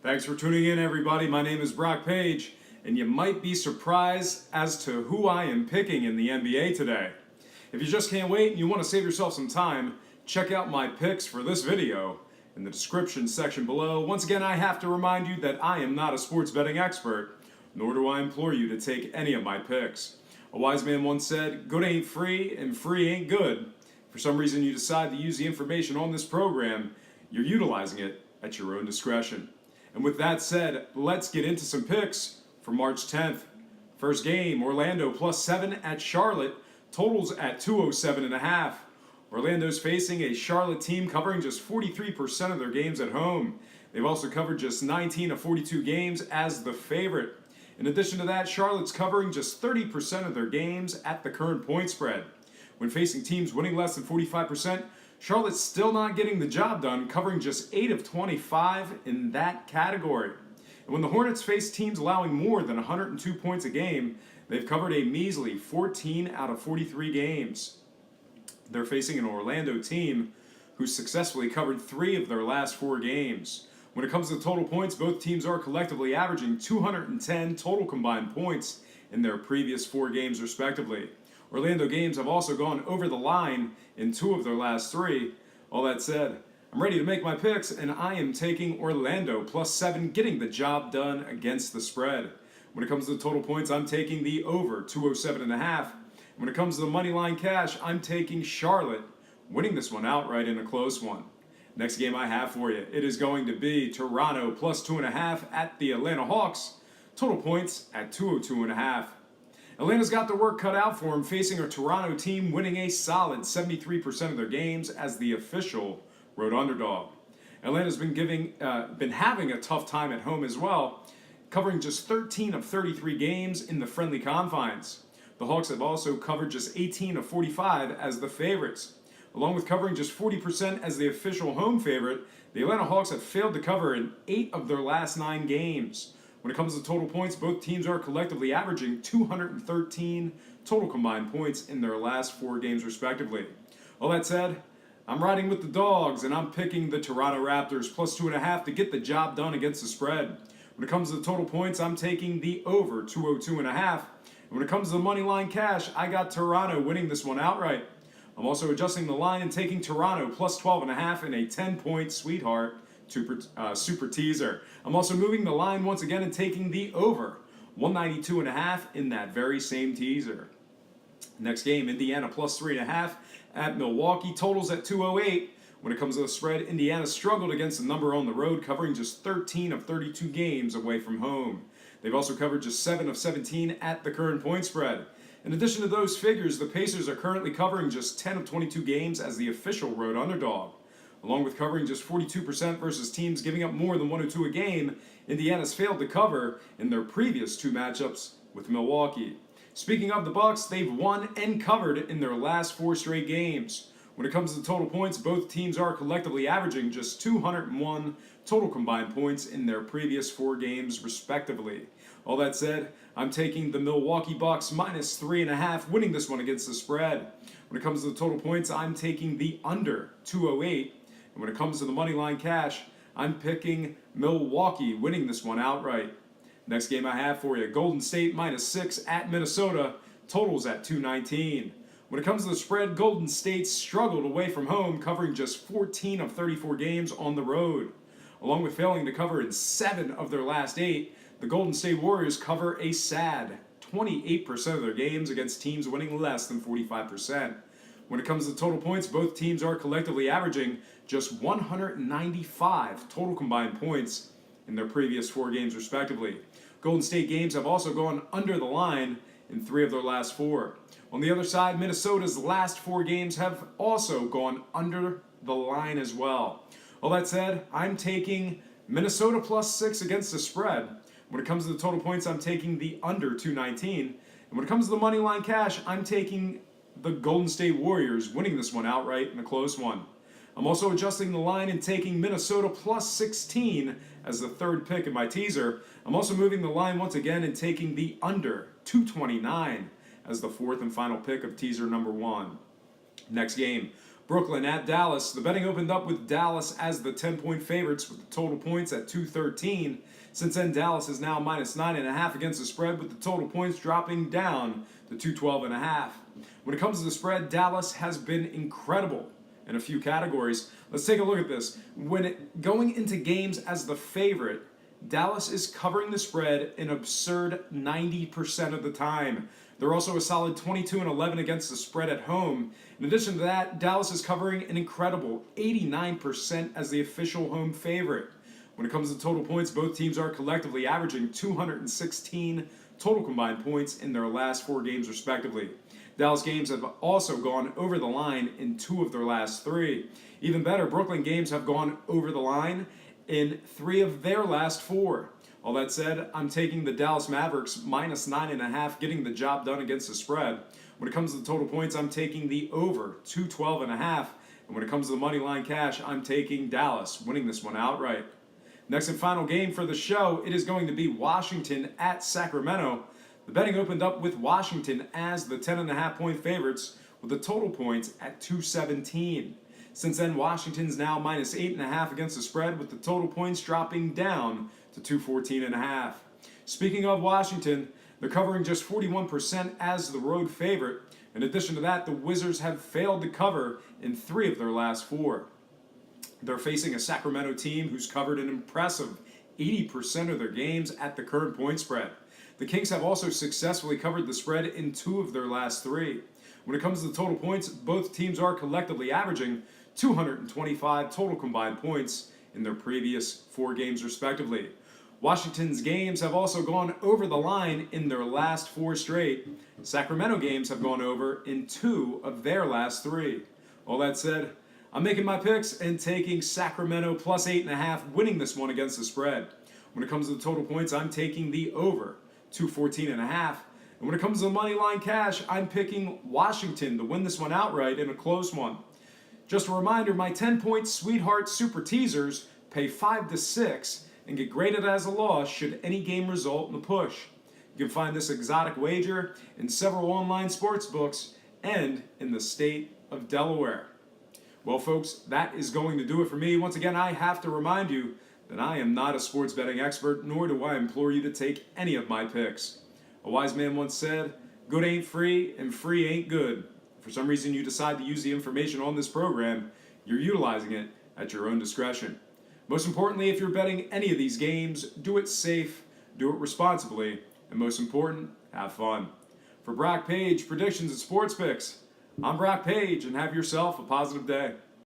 Thanks for tuning in, everybody. My name is Brock Page, and you might be surprised as to who I am picking in the NBA today. If you just can't wait and you want to save yourself some time, check out my picks for this video in the description section below. Once again, I have to remind you that I am not a sports betting expert, nor do I implore you to take any of my picks. A wise man once said, "Good ain't free, and free ain't good." For some reason you decide to use the information on this program, you're utilizing it at your own discretion. And with that said, let's get into some picks for March 10th. First game, Orlando +7 at Charlotte, totals at 207.5. Orlando's facing a Charlotte team covering just 43% of their games at home. They've also covered just 19 of 42 games as the favorite. In addition to that, Charlotte's covering just 30% of their games at the current point spread. When facing teams winning less than 45%, Charlotte's still not getting the job done, covering just 8 of 25 in that category. And when the Hornets face teams allowing more than 102 points a game, they've covered a measly 14 out of 43 games. They're facing an Orlando team who successfully covered 3 of their last 4 games. When it comes to total points, both teams are collectively averaging 210 total combined points in their previous 4 games respectively. Orlando games have also gone over the line in 2 of their last 3. All that said, I'm ready to make my picks, and I am taking Orlando +7, getting the job done against the spread. When it comes to the total points, I'm taking the over 207.5. When it comes to the money line cash, I'm taking Charlotte, winning this one outright in a close one. Next game I have for you, it is going to be Toronto +2.5 at the Atlanta Hawks. Total points at 202.5. Atlanta's got the work cut out for them, facing a Toronto team winning a solid 73% of their games as the official road underdog. Atlanta's been having a tough time at home as well, covering just 13 of 33 games in the friendly confines. The Hawks have also covered just 18 of 45 as the favorites. Along with covering just 40% as the official home favorite, the Atlanta Hawks have failed to cover in 8 of their last 9 games. When it comes to total points, both teams are collectively averaging 213 total combined points in their last 4 games respectively. All that said, I'm riding with the dogs, and I'm picking the Toronto Raptors +2.5 to get the job done against the spread. When it comes to the total points, I'm taking the over 202.5. And when it comes to the money line cash, I got Toronto winning this one outright. I'm also adjusting the line and taking Toronto +12.5 in a 10-point sweetheart super teaser. I'm also moving the line once again and taking the over 192.5 in that very same teaser. Next game, Indiana +3.5 at Milwaukee, totals at 208. When it comes to the spread, Indiana struggled against the number on the road, covering just 13 of 32 games away from home. They've also covered just 7 of 17 at the current point spread. In addition to those figures, the Pacers are currently covering just 10 of 22 games as the official road underdog. Along with covering just 42% versus teams giving up more than 102 a game, Indiana's failed to cover in their previous 2 matchups with Milwaukee. Speaking of the Bucks, they've won and covered in their last 4 straight games. When it comes to total points, both teams are collectively averaging just 201 total combined points in their previous 4 games respectively. All that said, I'm taking the Milwaukee Bucks -3.5, winning this one against the spread. When it comes to the total points, I'm taking the under 208. And when it comes to the money line cash, I'm picking Milwaukee, winning this one outright. Next game I have for you, Golden State -6 at Minnesota, totals at 219. When it comes to the spread, Golden State struggled away from home, covering just 14 of 34 games on the road. Along with failing to cover in 7 of their last 8, the Golden State Warriors cover a sad 28% of their games against teams winning less than 45%. When it comes to total points, both teams are collectively averaging just 195 total combined points in their previous 4 games respectively. Golden State games have also gone under the line in 3 of their last 4. On the other side, Minnesota's last 4 games have also gone under the line as well. All that said, I'm taking Minnesota +6 against the spread. When it comes to the total points, I'm taking the under 219. And when it comes to the money line cash, I'm taking the Golden State Warriors, winning this one outright in a close one. I'm also adjusting the line and taking Minnesota +16 as the 3rd pick in my teaser. I'm also moving the line once again and taking the under 229 as the 4th and final pick of teaser number 1. Next game, Brooklyn at Dallas. The betting opened up with Dallas as the 10-point favorites with the total points at 213. Since then, Dallas is now minus 9.5 against the spread with the total points dropping down to 212.5. When it comes to the spread, Dallas has been incredible in a few categories. Let's take a look at this. Going into games as the favorite, Dallas is covering the spread an absurd 90% of the time. They're also a solid 22-11 against the spread at home. In addition to that, Dallas is covering an incredible 89% as the official home favorite. When it comes to total points, both teams are collectively averaging 216 total combined points in their last 4 games respectively. Dallas games have also gone over the line in 2 of their last 3. Even better, Brooklyn games have gone over the line in 3 of their last 4. All that said, I'm taking the Dallas Mavericks minus 9.5, getting the job done against the spread. When it comes to the total points, I'm taking the over 212.5. And when it comes to the money line cash, I'm taking Dallas, winning this one outright. Next and final game for the show, it is going to be Washington at Sacramento. The betting opened up with Washington as the 10.5-point favorites with the total points at 217. Since then, Washington's now minus 8.5 against the spread with the total points dropping down to 214.5. Speaking of Washington, they're covering just 41% as the road favorite. In addition to that, the Wizards have failed to cover in 3 of their last 4. They're facing a Sacramento team who's covered an impressive 80% of their games at the current point spread. The Kings have also successfully covered the spread in 2 of their last 3. When it comes to the total points, both teams are collectively averaging 225 total combined points in their previous 4 games respectively. Washington's games have also gone over the line in their last 4 straight. Sacramento games have gone over in 2 of their last 3. All that said, I'm making my picks and taking Sacramento plus 8.5, winning this one against the spread. When it comes to the total points, I'm taking the over 214.5. And when it comes to the money line cash, I'm picking Washington to win this one outright in a close one. Just a reminder, my 10-point Sweetheart Super Teasers pay 5 to 6 and get graded as a loss should any game result in a push. You can find this exotic wager in several online sports books and in the state of Delaware. Well, folks, that is going to do it for me. Once again, I have to remind you that I am not a sports betting expert, nor do I implore you to take any of my picks. A wise man once said, good ain't free and free ain't good. If for some reason you decide to use the information on this program, you're utilizing it at your own discretion. Most importantly, if you're betting any of these games, do it safe, do it responsibly, and most important, have fun. For Brock Page, Predictions and Sports Picks, I'm Brock Page, and have yourself a positive day.